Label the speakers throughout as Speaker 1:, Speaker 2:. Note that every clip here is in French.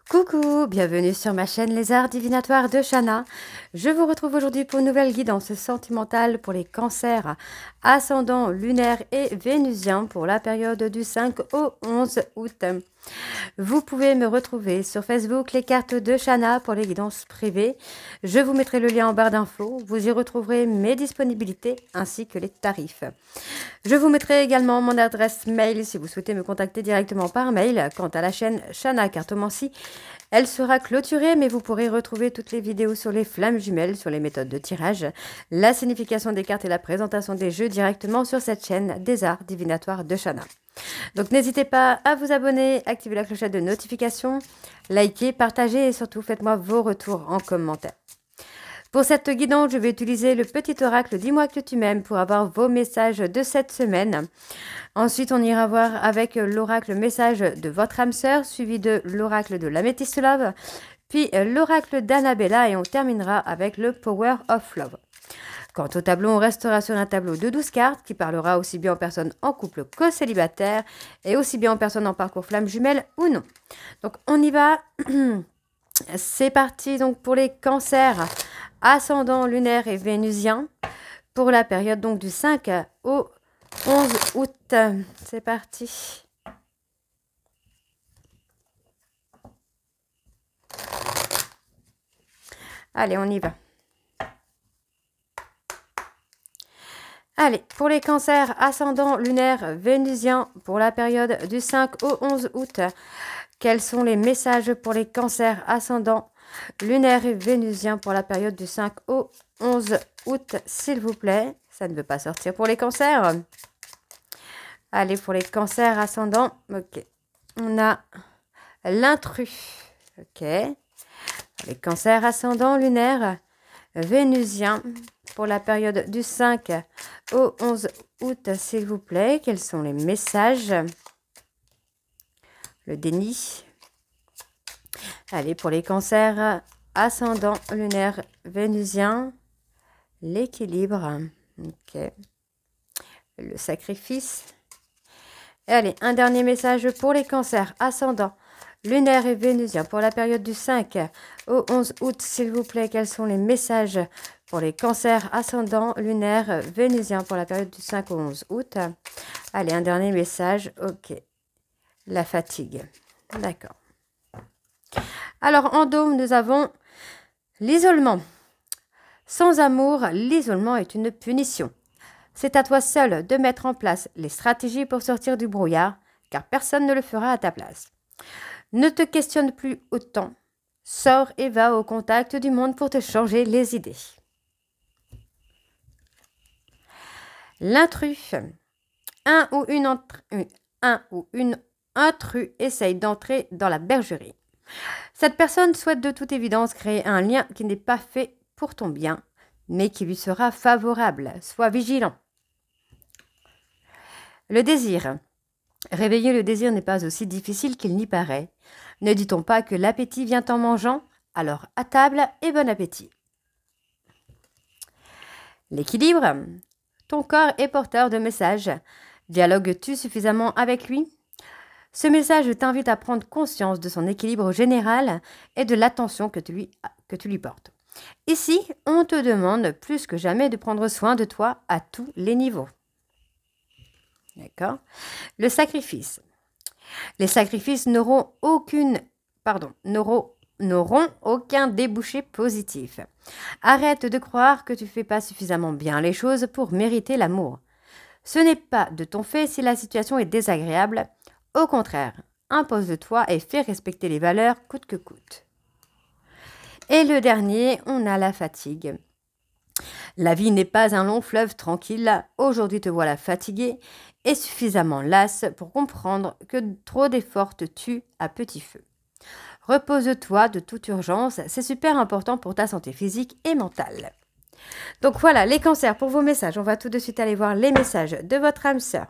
Speaker 1: Coucou, bienvenue sur ma chaîne Les Arts Divinatoires de Shana. Je vous retrouve aujourd'hui pour une nouvelle guidance sentimentale pour les cancers ascendant lunaire et vénusien pour la période du 5 au 11 août. Vous pouvez me retrouver sur Facebook Les Cartes de Shana pour les guidances privées. Je vous mettrai le lien en barre d'infos. Vous y retrouverez mes disponibilités ainsi que les tarifs. Je vous mettrai également mon adresse mail si vous souhaitez me contacter directement par mail. Quant à la chaîne Shana Cartomancie, elle sera clôturée, mais vous pourrez retrouver toutes les vidéos sur les flammes jumelles, sur les méthodes de tirage, la signification des cartes et la présentation des jeux directement sur cette chaîne des Arts Divinatoires de Shana. Donc n'hésitez pas à vous abonner, activer la clochette de notification, liker, partager et surtout faites-moi vos retours en commentaire. Pour cette guidance, je vais utiliser le petit oracle Dis-moi que tu m'aimes pour avoir vos messages de cette semaine. Ensuite, on ira voir avec l'oracle message de votre âme sœur, suivi de l'oracle de l'améthyste love, puis l'oracle d'Annabella et on terminera avec le Power of Love. Quant au tableau, on restera sur un tableau de 12 cartes qui parlera aussi bien aux personnes en couple qu'aux célibataires et aussi bien aux personnes en parcours flamme jumelle ou non. Donc, on y va. C'est parti donc pour les cancers ascendant lunaire et vénusien pour la période donc du 5 au 11 août. C'est parti. Allez, on y va. Allez, pour les cancers ascendant lunaire vénusien pour la période du 5 au 11 août, quels sont les messages pour les cancers ascendant lunaire et vénusien pour la période du 5 au 11 août, s'il vous plaît? Ça ne veut pas sortir pour les cancers. Allez, pour les cancers ascendants, ok. On a l'intrus, ok. Les cancers ascendants lunaire vénusien pour la période du 5 au 11 août, s'il vous plaît. Quels sont les messages? Le déni. Allez, pour les cancers ascendant lunaire vénusien, l'équilibre. Ok. Le sacrifice. Et allez, un dernier message pour les cancers ascendant lunaire et vénusien pour la période du 5 au 11 août, s'il vous plaît. Quels sont les messages pour les cancers ascendant lunaire vénusien pour la période du 5 au 11 août? Allez, un dernier message. Ok. La fatigue. D'accord. Alors, en dôme, nous avons l'isolement. Sans amour, l'isolement est une punition. C'est à toi seul de mettre en place les stratégies pour sortir du brouillard, car personne ne le fera à ta place. Ne te questionne plus autant. Sors et va au contact du monde pour te changer les idées. L'intrus. Un ou une intrus essaye d'entrer dans la bergerie. Cette personne souhaite de toute évidence créer un lien qui n'est pas fait pour ton bien, mais qui lui sera favorable. Sois vigilant. Le désir. Réveiller le désir n'est pas aussi difficile qu'il n'y paraît. Ne dit-on pas que l'appétit vient en mangeant? Alors à table et bon appétit. L'équilibre. Ton corps est porteur de messages. Dialogues-tu suffisamment avec lui? Ce message t'invite à prendre conscience de son équilibre général et de l'attention que tu lui portes. Ici, on te demande plus que jamais de prendre soin de toi à tous les niveaux. D'accord? Le sacrifice. Les sacrifices n'auront aucun débouché positif. Arrête de croire que tu ne fais pas suffisamment bien les choses pour mériter l'amour. Ce n'est pas de ton fait si la situation est désagréable. Au contraire, impose-toi et fais respecter les valeurs coûte que coûte. Et le dernier, on a la fatigue. La vie n'est pas un long fleuve tranquille. Aujourd'hui te voilà fatigué et suffisamment lasse pour comprendre que trop d'efforts te tuent à petit feu. Repose-toi de toute urgence, c'est super important pour ta santé physique et mentale. Donc voilà, les cancers pour vos messages. On va tout de suite aller voir les messages de votre âme sœur.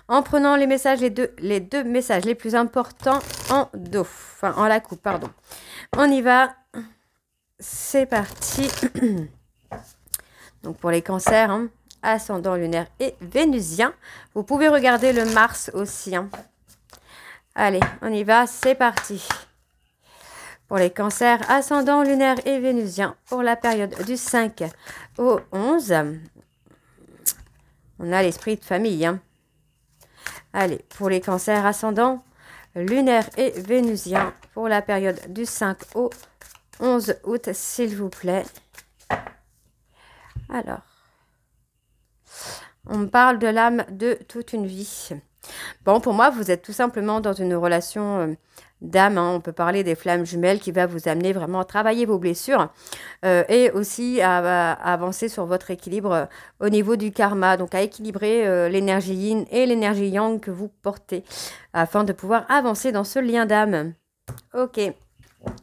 Speaker 1: En prenant les messages, les deux messages les plus importants en dos. Enfin, en la coupe, pardon. On y va. C'est parti. Donc pour les cancers, hein, ascendant lunaire et vénusien. Vous pouvez regarder le Mars aussi. Hein. Allez, on y va. C'est parti. pour les cancers, ascendant lunaire et vénusien pour la période du 5 au 11. On a l'esprit de famille. Hein. Allez, pour les cancers, ascendant lunaire et vénusien pour la période du 5 au 11 août, s'il vous plaît. Alors, on me parle de l'âme de toute une vie. Bon, pour moi, vous êtes tout simplement dans une relation d'âme. Hein. On peut parler des flammes jumelles qui va vous amener vraiment à travailler vos blessures et aussi à avancer sur votre équilibre au niveau du karma. Donc, à équilibrer l'énergie yin et l'énergie yang que vous portez afin de pouvoir avancer dans ce lien d'âme. Ok,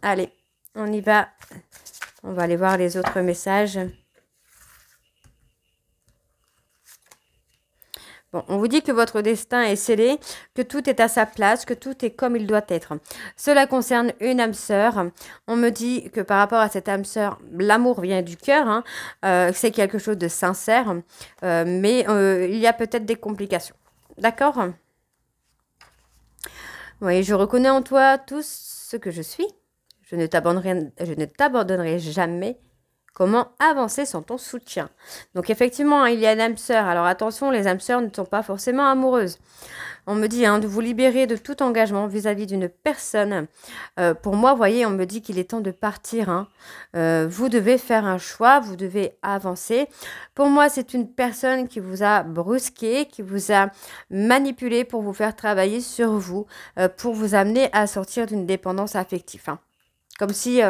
Speaker 1: allez, on y va. On va aller voir les autres messages. Bon, on vous dit que votre destin est scellé, que tout est à sa place, que tout est comme il doit être. Cela concerne une âme sœur. On me dit que par rapport à cette âme sœur, l'amour vient du cœur. Hein, c'est quelque chose de sincère, mais il y a peut-être des complications. D'accord? Oui, je reconnais en toi tout ce que je suis. Je ne t'abandonnerai jamais. Comment avancer sans ton soutien? Donc effectivement, il y a une âme sœur. Alors attention, les âmes sœurs ne sont pas forcément amoureuses. On me dit de vous libérer de tout engagement vis-à-vis d'une personne. Pour moi, vous voyez, on me dit qu'il est temps de partir. Hein. Vous devez faire un choix, vous devez avancer. Pour moi, c'est une personne qui vous a brusqué, qui vous a manipulé pour vous faire travailler sur vous, pour vous amener à sortir d'une dépendance affective. Hein. Comme si,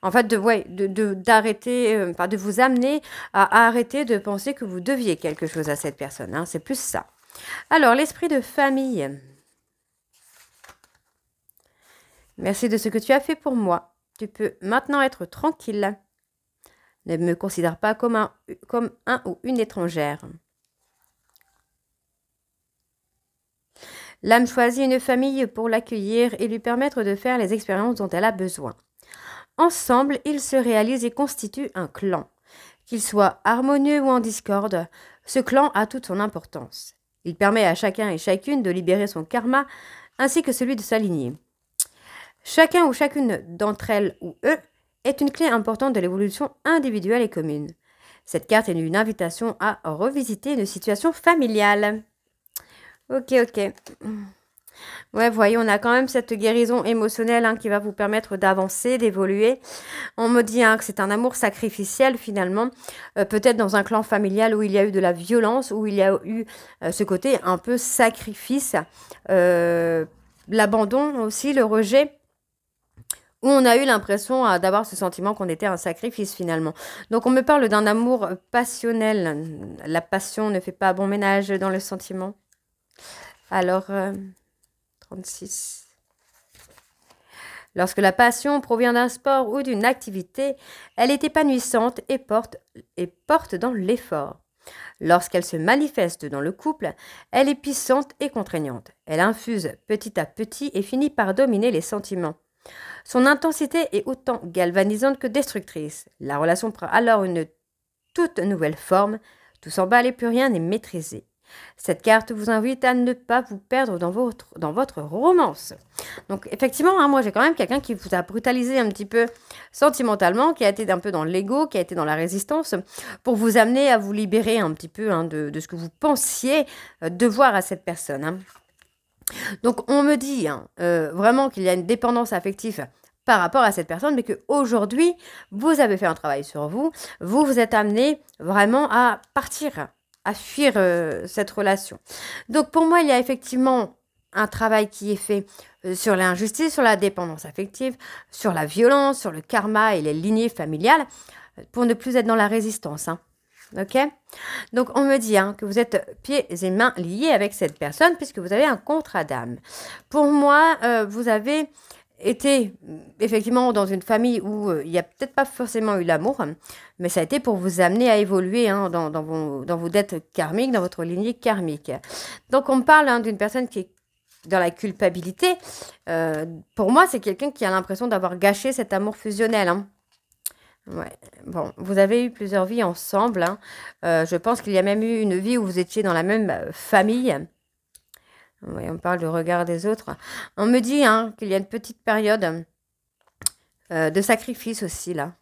Speaker 1: en fait, d'arrêter, de vous amener à arrêter de penser que vous deviez quelque chose à cette personne. Hein, c'est plus ça. Alors, l'esprit de famille. Merci de ce que tu as fait pour moi. Tu peux maintenant être tranquille. Ne me considère pas comme un ou une étrangère. L'âme choisit une famille pour l'accueillir et lui permettre de faire les expériences dont elle a besoin. Ensemble, ils se réalisent et constituent un clan. Qu'il soit harmonieux ou en discorde, ce clan a toute son importance. Il permet à chacun et chacune de libérer son karma ainsi que celui de sa lignée. Chacun ou chacune d'entre elles ou eux est une clé importante de l'évolution individuelle et commune. Cette carte est une invitation à revisiter une situation familiale. Ok. Ouais, voyez, on a quand même cette guérison émotionnelle qui va vous permettre d'avancer, d'évoluer. On me dit que c'est un amour sacrificiel finalement, peut-être dans un clan familial où il y a eu de la violence, où il y a eu ce côté un peu sacrifice, l'abandon aussi, le rejet, où on a eu l'impression d'avoir ce sentiment qu'on était un sacrifice finalement. Donc on me parle d'un amour passionnel. La passion ne fait pas bon ménage dans le sentiment. Alors, 36. Lorsque la passion provient d'un sport ou d'une activité, elle est épanouissante et porte dans l'effort. Lorsqu'elle se manifeste dans le couple, elle est puissante et contraignante. Elle infuse petit à petit et finit par dominer les sentiments. Son intensité est autant galvanisante que destructrice. La relation prend alors une toute nouvelle forme. Tout s'emballe et plus rien n'est maîtrisé. Cette carte vous invite à ne pas vous perdre dans votre romance. Donc effectivement, moi j'ai quand même quelqu'un qui vous a brutalisé un petit peu sentimentalement, qui a été un peu dans l'ego, qui a été dans la résistance, pour vous amener à vous libérer un petit peu de ce que vous pensiez devoir à cette personne. Hein. Donc on me dit vraiment qu'il y a une dépendance affective par rapport à cette personne, mais qu'aujourd'hui, vous avez fait un travail sur vous, vous vous êtes amené vraiment à partir, à fuir cette relation. Donc pour moi, il y a effectivement un travail qui est fait sur l'injustice, sur la dépendance affective, sur la violence, sur le karma et les lignées familiales, pour ne plus être dans la résistance. Hein. Ok? Donc on me dit que vous êtes pieds et mains liés avec cette personne puisque vous avez un contrat d'âme. Pour moi, vous avez été effectivement dans une famille où il n'y a peut-être pas forcément eu l'amour, mais ça a été pour vous amener à évoluer dans vos dettes karmiques, dans votre lignée karmique. Donc on me parle d'une personne qui est dans la culpabilité. Pour moi, c'est quelqu'un qui a l'impression d'avoir gâché cet amour fusionnel. Hein. Ouais, bon, vous avez eu plusieurs vies ensemble. Hein. Je pense qu'il y a même eu une vie où vous étiez dans la même famille. Oui, on parle du regard des autres. On me dit qu'il y a une petite période de sacrifice aussi, là.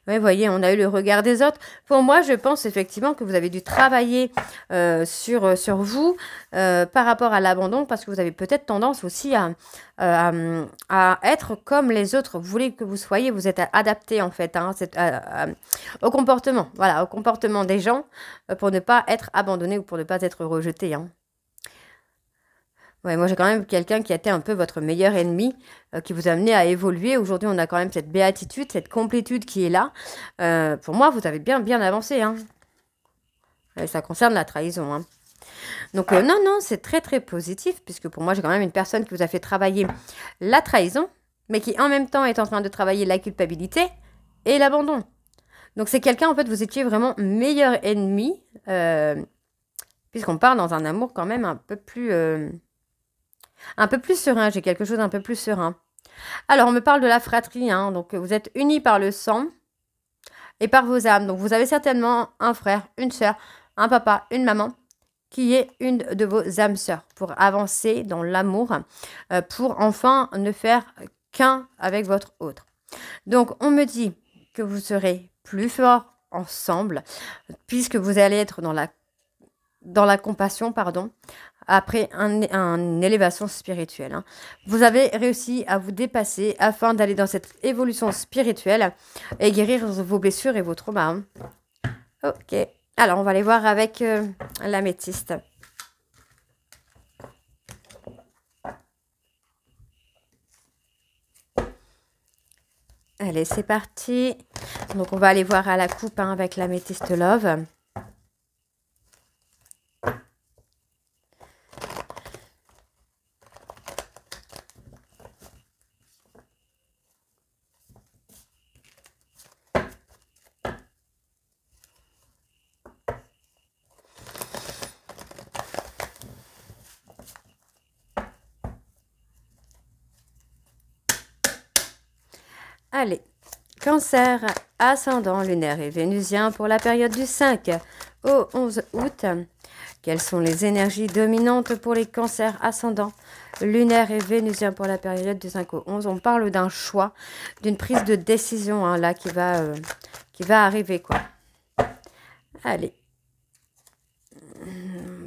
Speaker 1: Oui, vous voyez, on a eu le regard des autres. Pour moi, je pense effectivement que vous avez dû travailler sur vous par rapport à l'abandon, parce que vous avez peut-être tendance aussi à être comme les autres. Vous voulez que vous soyez, vous êtes adapté en fait hein, au comportement, voilà, au comportement des gens pour ne pas être abandonné ou pour ne pas être rejeté. Hein. Ouais, moi j'ai quand même quelqu'un qui a été un peu votre meilleur ennemi, qui vous a amené à évoluer. Aujourd'hui, on a quand même cette béatitude, cette complétude qui est là. Pour moi, vous avez bien avancé. Hein. Et ça concerne la trahison. Hein. Donc non, non, c'est très positif, puisque pour moi, j'ai quand même une personne qui vous a fait travailler la trahison, mais qui en même temps est en train de travailler la culpabilité et l'abandon. Donc c'est quelqu'un, en fait, vous étiez vraiment meilleur ennemi, puisqu'on part dans un amour quand même un peu plus serein, j'ai quelque chose d'un peu plus serein. Alors, on me parle de la fratrie, hein, donc vous êtes unis par le sang et par vos âmes. Donc, vous avez certainement un frère, une sœur, un papa, une maman, qui est une de vos âmes sœurs, pour avancer dans l'amour, pour enfin ne faire qu'un avec votre autre. Donc, on me dit que vous serez plus forts ensemble, puisque vous allez être dans la compassion, pardon, après une élévation spirituelle. Hein. Vous avez réussi à vous dépasser afin d'aller dans cette évolution spirituelle et guérir vos blessures et vos traumas. Hein. Ok. Alors, on va aller voir avec l'améthyste. Allez, c'est parti. Donc, on va aller voir à la coupe hein, avec l'améthyste Love. Allez, Cancer, ascendant lunaire et vénusien pour la période du 5 au 11 août. Quelles sont les énergies dominantes pour les cancers ascendants lunaire et vénusien pour la période du 5 au 11? On parle d'un choix, d'une prise de décision hein, là qui va arriver quoi. Allez.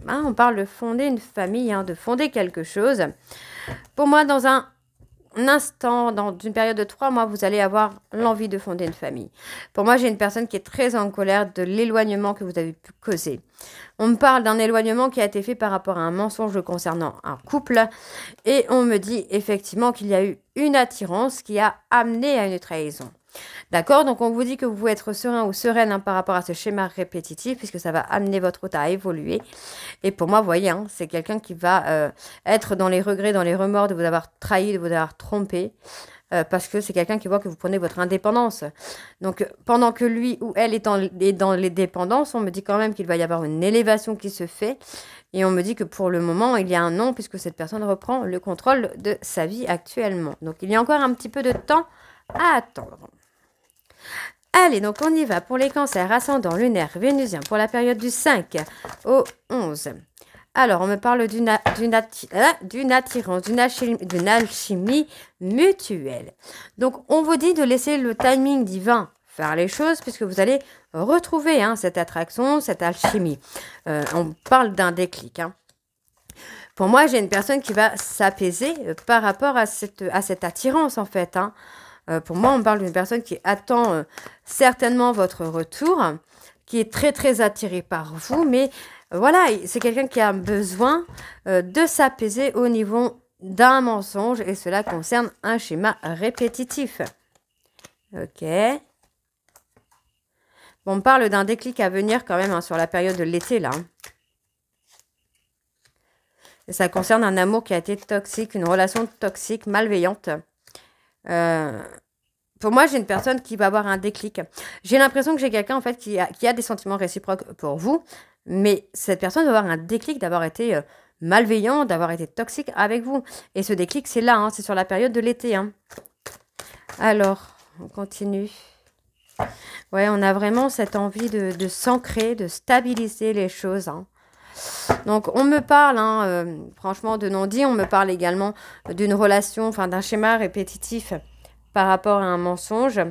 Speaker 1: Hein, on parle de fonder une famille, hein, de fonder quelque chose. Pour moi, dans un instant, dans une période de 3 mois, vous allez avoir l'envie de fonder une famille. Pour moi, j'ai une personne qui est très en colère de l'éloignement que vous avez pu causer. On me parle d'un éloignement qui a été fait par rapport à un mensonge concernant un couple. Et on me dit effectivement qu'il y a eu une attirance qui a amené à une trahison. D'accord, donc on vous dit que vous pouvez être serein ou sereine hein, par rapport à ce schéma répétitif puisque ça va amener votre hôte à évoluer. Et pour moi, vous voyez, hein, c'est quelqu'un qui va être dans les regrets, dans les remords de vous avoir trahi, de vous avoir trompé. Parce que c'est quelqu'un qui voit que vous prenez votre indépendance. Donc, pendant que lui ou elle est dans les dépendances, on me dit quand même qu'il va y avoir une élévation qui se fait. Et on me dit que pour le moment, il y a un non, puisque cette personne reprend le contrôle de sa vie actuellement. Donc, il y a encore un petit peu de temps à attendre. Allez, donc on y va pour les cancers ascendant lunaire vénusien pour la période du 5 au 11. Alors, on me parle d'une attirance, d'une alchimie mutuelle. Donc, on vous dit de laisser le timing divin faire les choses puisque vous allez retrouver hein, cette attraction, cette alchimie. On parle d'un déclic. Hein. Pour moi, j'ai une personne qui va s'apaiser par rapport à cette attirance, en fait. Hein. Pour moi, on parle d'une personne qui attend certainement votre retour, qui est très attirée par vous, mais voilà, c'est quelqu'un qui a besoin de s'apaiser au niveau d'un mensonge, et cela concerne un schéma répétitif. Ok. Bon, on parle d'un déclic à venir quand même hein, sur la période de l'été, là. Et ça concerne un amour qui a été toxique, une relation toxique, malveillante. Pour moi, j'ai une personne qui va avoir un déclic. J'ai l'impression que j'ai quelqu'un en fait qui a des sentiments réciproques pour vous, mais cette personne va avoir un déclic d'avoir été malveillant, d'avoir été toxique avec vous. Et ce déclic, c'est là, hein, c'est sur la période de l'été. Hein. Alors, on continue. Ouais, on a vraiment cette envie de s'ancrer, de stabiliser les choses. Hein. Donc, on me parle, hein, franchement, de non-dit. On me parle également d'une relation, enfin d'un schéma répétitif par rapport à un mensonge.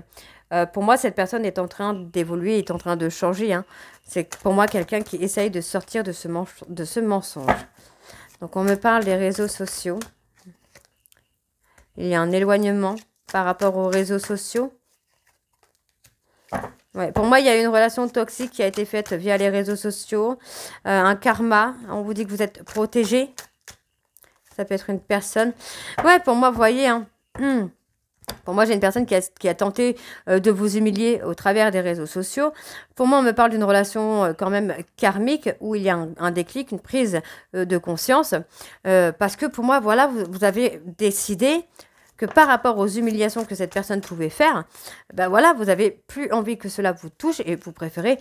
Speaker 1: Pour moi, cette personne est en train d'évoluer, est en train de changer. Hein. C'est pour moi quelqu'un qui essaye de sortir de ce mensonge. Donc, on me parle des réseaux sociaux. Il y a un éloignement par rapport aux réseaux sociaux. Ouais, pour moi, il y a une relation toxique qui a été faite via les réseaux sociaux. Un karma. On vous dit que vous êtes protégé. Ça peut être une personne. Ouais, pour moi, vous voyez, hein. Pour moi, j'ai une personne qui a tenté de vous humilier au travers des réseaux sociaux. Pour moi, on me parle d'une relation quand même karmique où il y a un déclic, une prise de conscience. Parce que pour moi, voilà, vous avez décidé que par rapport aux humiliations que cette personne pouvait faire, ben voilà, vous n'avez plus envie que cela vous touche et vous préférez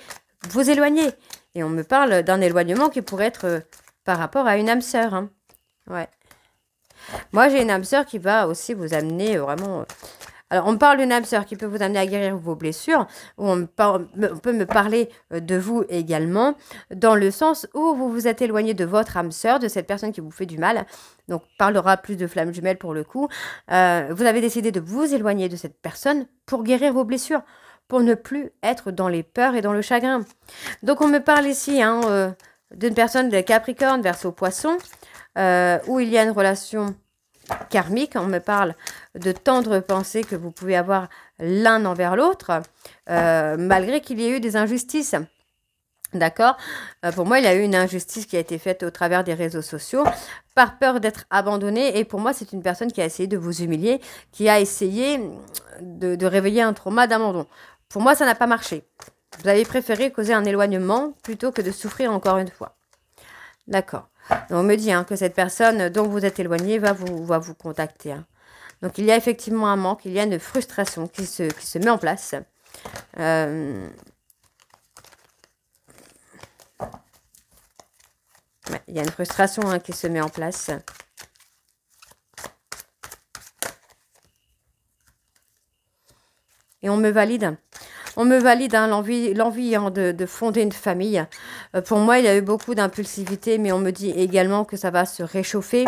Speaker 1: vous éloigner. Et on me parle d'un éloignement qui pourrait être par rapport à une âme sœur. Hein. Ouais. Moi, j'ai une âme sœur qui va aussi vous amener vraiment... Alors, on me parle d'une âme sœur qui peut vous amener à guérir vos blessures, ou on peut me parler de vous également, dans le sens où vous vous êtes éloigné de votre âme sœur, de cette personne qui vous fait du mal. Donc, on parlera plus de flammes jumelles pour le coup. Vous avez décidé de vous éloigner de cette personne pour guérir vos blessures, pour ne plus être dans les peurs et dans le chagrin. Donc, on me parle ici hein, d'une personne de Capricorne, Verseau, Poisson, où il y a une relation karmique. On me parle de tendres pensées que vous pouvez avoir l'un envers l'autre, malgré qu'il y ait eu des injustices. D'accord. Pour moi, il y a eu une injustice qui a été faite au travers des réseaux sociaux, par peur d'être abandonné. Et pour moi, c'est une personne qui a essayé de vous humilier, qui a essayé de réveiller un trauma d'abandon. Pour moi, ça n'a pas marché. Vous avez préféré causer un éloignement plutôt que de souffrir encore une fois. D'accord. On me dit hein, que cette personne dont vous êtes éloigné va vous contacter. Hein. Donc, il y a effectivement un manque, il y a une frustration qui se met en place. Ouais, il y a une frustration hein, qui se met en place. Et on me valide. On me valide hein, l'envie hein, de fonder une famille. Pour moi, il y a eu beaucoup d'impulsivité, mais on me dit également que ça va se réchauffer.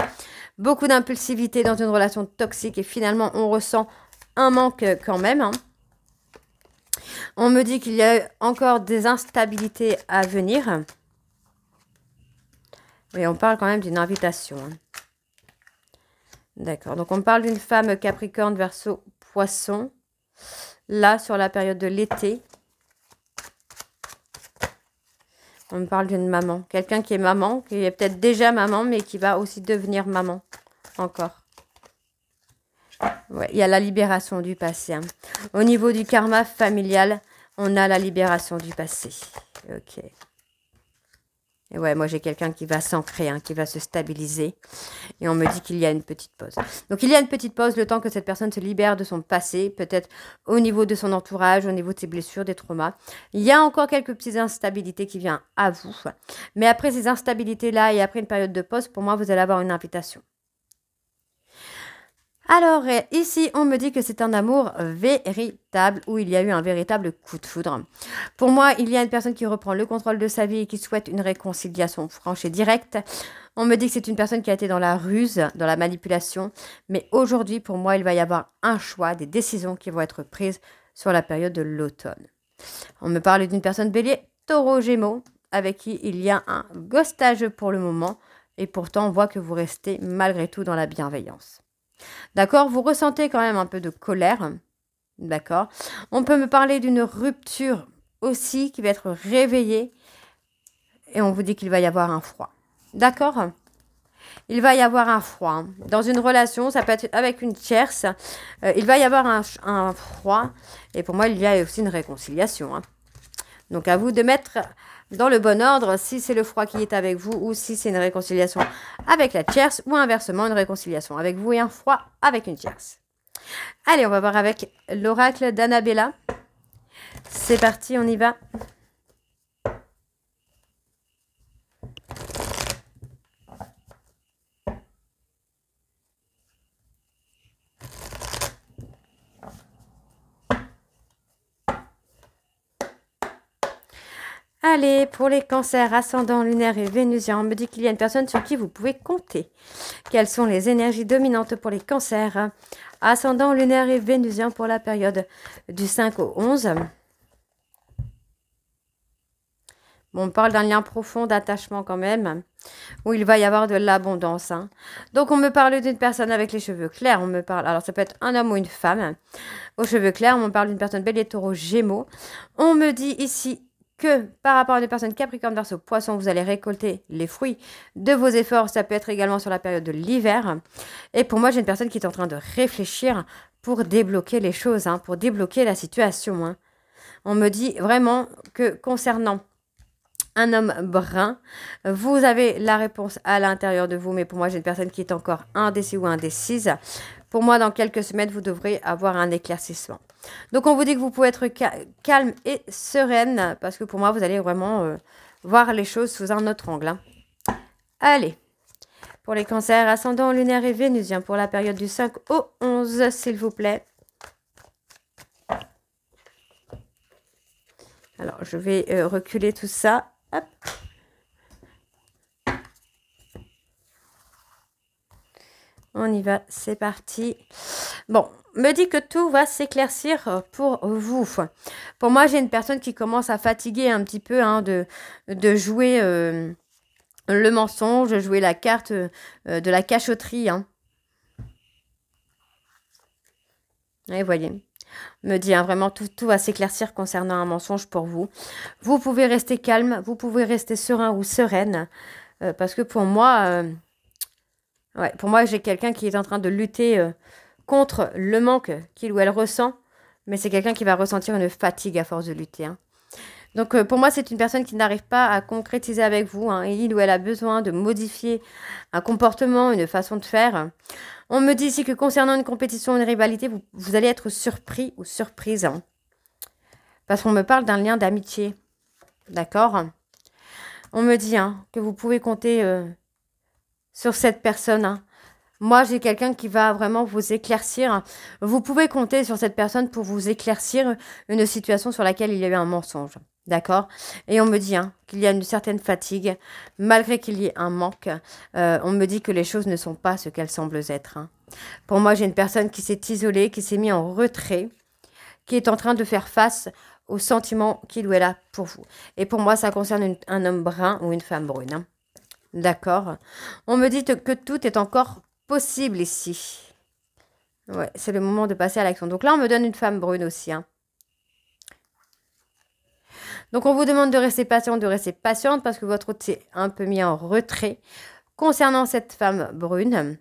Speaker 1: Beaucoup d'impulsivité dans une relation toxique et finalement, on ressent un manque quand même. Hein. On me dit qu'il y a encore des instabilités à venir. Et on parle quand même d'une invitation. Hein. D'accord. Donc, on parle d'une femme Capricorne, Verseau, Poisson. Là, sur la période de l'été. On me parle d'une maman. Quelqu'un qui est maman, qui est peut-être déjà maman, mais qui va aussi devenir maman. Encore. Ouais, il y a la libération du passé. Hein. Au niveau du karma familial, on a la libération du passé. Ok. Et ouais, moi j'ai quelqu'un qui va s'ancrer, hein, qui va se stabiliser. Et on me dit qu'il y a une petite pause. Donc il y a une petite pause, le temps que cette personne se libère de son passé, peut-être au niveau de son entourage, au niveau de ses blessures, des traumas. Il y a encore quelques petites instabilités qui viennent à vous. Mais après ces instabilités-là et après une période de pause, pour moi, vous allez avoir une invitation. Alors, ici, on me dit que c'est un amour véritable, où il y a eu un véritable coup de foudre. Pour moi, il y a une personne qui reprend le contrôle de sa vie et qui souhaite une réconciliation franche et directe. On me dit que c'est une personne qui a été dans la ruse, dans la manipulation. Mais aujourd'hui, pour moi, il va y avoir un choix, des décisions qui vont être prises sur la période de l'automne. On me parle d'une personne bélier, taureau, gémeaux, avec qui il y a un ghostage pour le moment. Et pourtant, on voit que vous restez malgré tout dans la bienveillance. D'accord, vous ressentez quand même un peu de colère. D'accord. On peut me parler d'une rupture aussi qui va être réveillée. Et on vous dit qu'il va y avoir un froid. D'accord. Il va y avoir un froid. Hein. Dans une relation, ça peut être avec une tierce. Il va y avoir un froid. Et pour moi, il y a aussi une réconciliation. Hein. Donc, à vous de mettre dans le bon ordre si c'est le froid qui est avec vous ou si c'est une réconciliation avec la tierce ou inversement une réconciliation avec vous et un froid avec une tierce. Allez, on va voir avec l'oracle d'Annabella. C'est parti, on y va. Allez, pour les cancers, ascendant lunaire et vénusien, on me dit qu'il y a une personne sur qui vous pouvez compter. Quelles sont les énergies dominantes pour les cancers, ascendant lunaire et vénusien pour la période du 5 au 11? Bon, on parle d'un lien profond d'attachement quand même, où il va y avoir de l'abondance. Hein. Donc, on me parle d'une personne avec les cheveux clairs. On me parle, alors ça peut être un homme ou une femme aux cheveux clairs. On me parle d'une personne bélier, taureau, gémeaux. On me dit ici que par rapport à une personne capricorne, verseau, poisson, vous allez récolter les fruits de vos efforts. Ça peut être également sur la période de l'hiver. Et pour moi, j'ai une personne qui est en train de réfléchir pour débloquer les choses, hein, pour débloquer la situation. Hein. On me dit vraiment que concernant un homme brun, vous avez la réponse à l'intérieur de vous, mais pour moi, j'ai une personne qui est encore indécis ou indécise. Pour moi, dans quelques semaines, vous devrez avoir un éclaircissement. Donc, on vous dit que vous pouvez être calme et sereine, parce que pour moi, vous allez vraiment voir les choses sous un autre angle. Hein. Allez, pour les cancers, ascendant lunaire et vénusien, pour la période du 5 au 11, s'il vous plaît. Alors, je vais reculer tout ça. Hop. On y va, c'est parti. Bon, me dit que tout va s'éclaircir pour vous. Pour moi, j'ai une personne qui commence à fatiguer un petit peu hein, de jouer le mensonge, jouer la carte de la cachotterie. Hein. Et voyez, me dit hein, vraiment tout va s'éclaircir concernant un mensonge pour vous. Vous pouvez rester calme, vous pouvez rester serein ou sereine. Parce que pour moi, j'ai quelqu'un qui est en train de lutter contre le manque qu'il ou elle ressent. Mais c'est quelqu'un qui va ressentir une fatigue à force de lutter. Hein. Donc pour moi, c'est une personne qui n'arrive pas à concrétiser avec vous. Hein, il ou elle a besoin de modifier un comportement, une façon de faire. On me dit ici que concernant une compétition, une rivalité, vous allez être surpris ou surprise. Hein, parce qu'on me parle d'un lien d'amitié. D'accord? On me dit hein, que vous pouvez compter sur cette personne. Hein. Moi, j'ai quelqu'un qui va vraiment vous éclaircir. Vous pouvez compter sur cette personne pour vous éclaircir une situation sur laquelle il y a eu un mensonge. D'accord? Et on me dit hein, qu'il y a une certaine fatigue, malgré qu'il y ait un manque. On me dit que les choses ne sont pas ce qu'elles semblent être. Hein. Pour moi, j'ai une personne qui s'est isolée, qui s'est mise en retrait, qui est en train de faire face aux sentiments qu'il ou elle a pour vous. Et pour moi, ça concerne un homme brun ou une femme brune. Hein. D'accord? On me dit que tout est encore possible ici. Ouais, c'est le moment de passer à l'action. Donc là, on me donne une femme brune aussi. Hein. Donc, on vous demande de rester patiente parce que votre hôte s'est un peu mis en retrait. Concernant cette femme brune,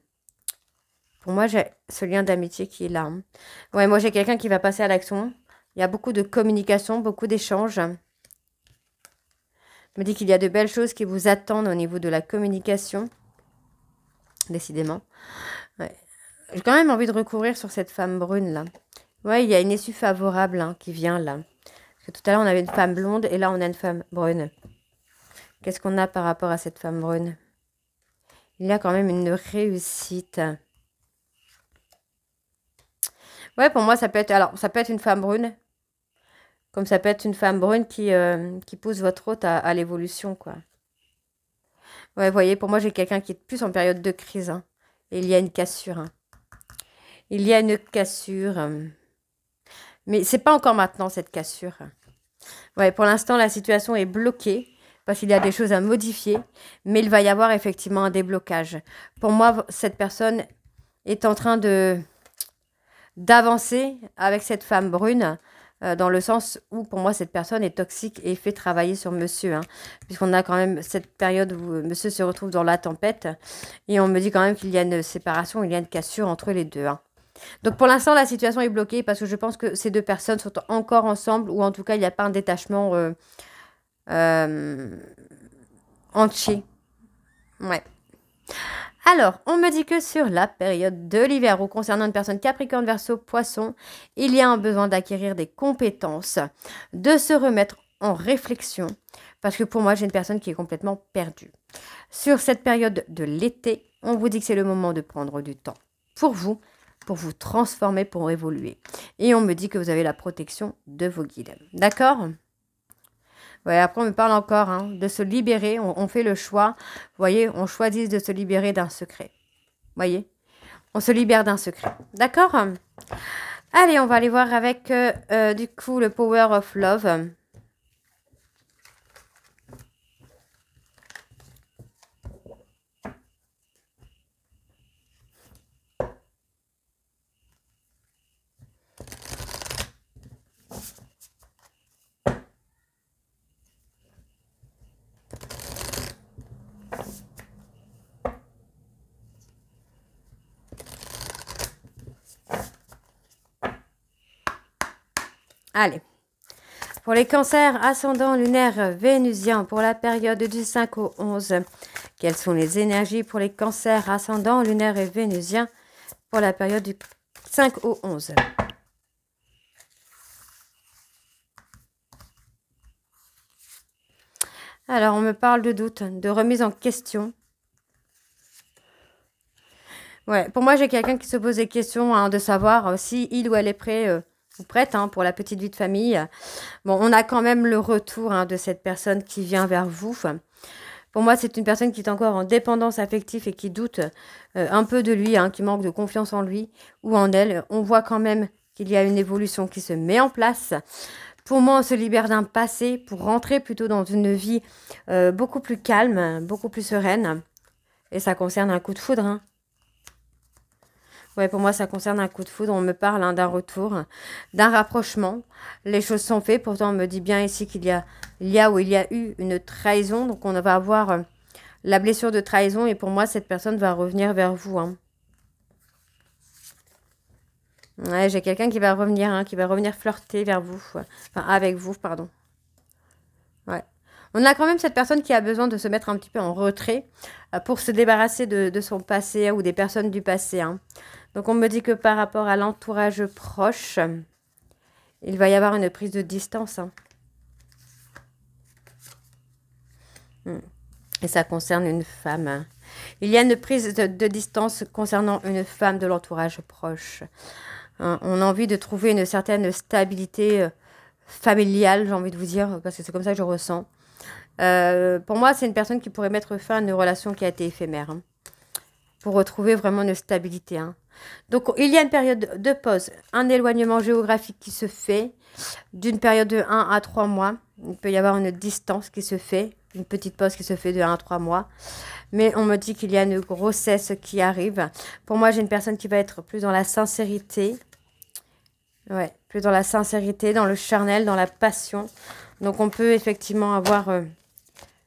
Speaker 1: pour moi, j'ai ce lien d'amitié qui est là. Hein. Ouais, moi, j'ai quelqu'un qui va passer à l'action. Il y a beaucoup de communication, beaucoup d'échanges. Me dit qu'il y a de belles choses qui vous attendent au niveau de la communication. Décidément. Ouais. J'ai quand même envie de recourir sur cette femme brune là. Ouais, il y a une issue favorable hein, qui vient là. Parce que tout à l'heure, on avait une femme blonde et là, on a une femme brune. Qu'est-ce qu'on a par rapport à cette femme brune? Il y a quand même une réussite. Ouais, pour moi, ça peut être... Alors, ça peut être une femme brune. Comme ça peut être une femme brune qui pousse votre hôte à l'évolution, quoi. Ouais, vous voyez, pour moi, j'ai quelqu'un qui est plus en période de crise. Hein, et il y a une cassure. Hein. Il y a une cassure. Mais c'est pas encore maintenant, cette cassure. Ouais, pour l'instant, la situation est bloquée. Parce qu'il y a des choses à modifier. Mais il va y avoir effectivement un déblocage. Pour moi, cette personne est en train d'avancer avec cette femme brune. Dans le sens où, pour moi, cette personne est toxique et fait travailler sur monsieur. Hein, puisqu'on a quand même cette période où monsieur se retrouve dans la tempête. Et on me dit quand même qu'il y a une séparation, il y a une cassure entre les deux. Hein. Donc, pour l'instant, la situation est bloquée parce que je pense que ces deux personnes sont encore ensemble. Ou en tout cas, il n'y a pas un détachement entier. Ouais. Alors, on me dit que sur la période de l'hiver ou concernant une personne Capricorne, Verseau, Poisson, il y a un besoin d'acquérir des compétences, de se remettre en réflexion, parce que pour moi, j'ai une personne qui est complètement perdue. Sur cette période de l'été, on vous dit que c'est le moment de prendre du temps pour vous transformer, pour évoluer. Et on me dit que vous avez la protection de vos guides. D'accord ? Ouais, après, on me parle encore hein, de se libérer. On fait le choix. Vous voyez, on choisit de se libérer d'un secret. Vous voyez, on se libère d'un secret. D'accord? Allez, on va aller voir avec, du coup, le Power of Love. Allez. Pour les cancers ascendant lunaire vénusien pour la période du 5 au 11, quelles sont les énergies pour les cancers ascendant lunaire et vénusien pour la période du 5 au 11? Alors, on me parle de doute, de remise en question. Ouais, pour moi, j'ai quelqu'un qui se pose des questions hein, de savoir si il ou elle est prêt ou prête hein, pour la petite vie de famille. Bon, on a quand même le retour hein, de cette personne qui vient vers vous. Pour moi, c'est une personne qui est encore en dépendance affective et qui doute un peu de lui, hein, qui manque de confiance en lui ou en elle. On voit quand même qu'il y a une évolution qui se met en place. Pour moi, on se libère d'un passé pour rentrer plutôt dans une vie beaucoup plus calme, beaucoup plus sereine. Et ça concerne un coup de foudre. Hein. Ouais, pour moi, ça concerne un coup de foudre. On me parle hein, d'un retour, d'un rapprochement. Les choses sont faites. Pourtant, on me dit bien ici qu'il y a eu une trahison. Donc, on va avoir la blessure de trahison. Et pour moi, cette personne va revenir vers vous. Hein. Ouais, j'ai quelqu'un qui va revenir, hein, qui va revenir flirter vers vous. Enfin, avec vous, pardon. Ouais. On a quand même cette personne qui a besoin de se mettre un petit peu en retrait pour se débarrasser de son passé ou des personnes du passé. Hein. Donc, on me dit que par rapport à l'entourage proche, il va y avoir une prise de distance. Hein. Et ça concerne une femme. Hein. Il y a une prise de distance concernant une femme de l'entourage proche. Hein. On a envie de trouver une certaine stabilité familiale, j'ai envie de vous dire, parce que c'est comme ça que je ressens. Pour moi, c'est une personne qui pourrait mettre fin à une relation qui a été éphémère. Hein, pour retrouver vraiment une stabilité. Hein. Donc, il y a une période de pause, un éloignement géographique qui se fait d'une période de 1 à 3 mois. Il peut y avoir une distance qui se fait, une petite pause qui se fait de 1 à 3 mois. Mais on me dit qu'il y a une grossesse qui arrive. Pour moi, j'ai une personne qui va être plus dans la sincérité. Ouais, plus dans la sincérité, dans le charnel, dans la passion. Donc, on peut effectivement avoir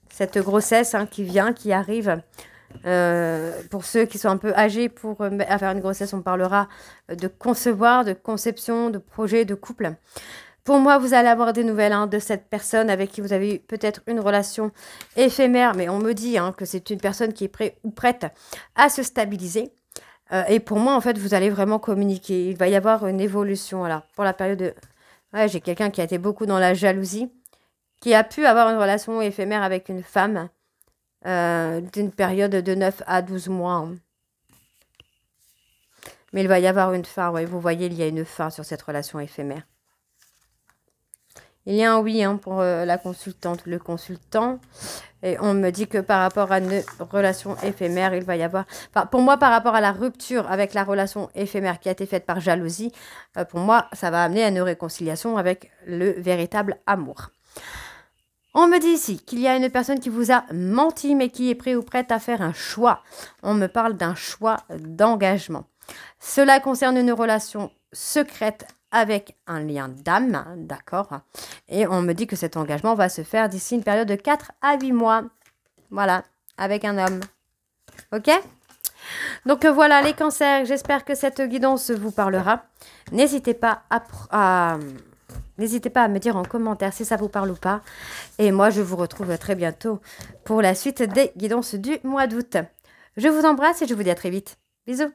Speaker 1: cette grossesse hein, qui arrive. Pour ceux qui sont un peu âgés pour faire une grossesse, on parlera de concevoir, de conception, de projet, de couple. Pour moi, vous allez avoir des nouvelles hein, de cette personne avec qui vous avez eu peut-être une relation éphémère, mais on me dit hein, que c'est une personne qui est prête ou prête à se stabiliser. Et pour moi, en fait, vous allez vraiment communiquer. Il va y avoir une évolution. Alors, pour la période de... Ouais, j'ai quelqu'un qui a été beaucoup dans la jalousie, qui a pu avoir une relation éphémère avec une femme d'une période de 9 à 12 mois. Hein. Mais il va y avoir une fin. Ouais, vous voyez, il y a une fin sur cette relation éphémère. Il y a un oui hein, pour la consultante, le consultant. Et on me dit que par rapport à une relation éphémère, il va y avoir... Enfin, pour moi, par rapport à la rupture avec la relation éphémère qui a été faite par jalousie, pour moi, ça va amener à une réconciliation avec le véritable amour. On me dit ici qu'il y a une personne qui vous a menti, mais qui est prêt ou prête à faire un choix. On me parle d'un choix d'engagement. Cela concerne une relation secrète avec un lien d'âme, d'accord. Et on me dit que cet engagement va se faire d'ici une période de 4 à 8 mois. Voilà, avec un homme. Ok? Donc voilà les cancers, j'espère que cette guidance vous parlera. N'hésitez pas à me dire en commentaire si ça vous parle ou pas. Et moi, je vous retrouve très bientôt pour la suite des guidances du mois d'août. Je vous embrasse et je vous dis à très vite. Bisous!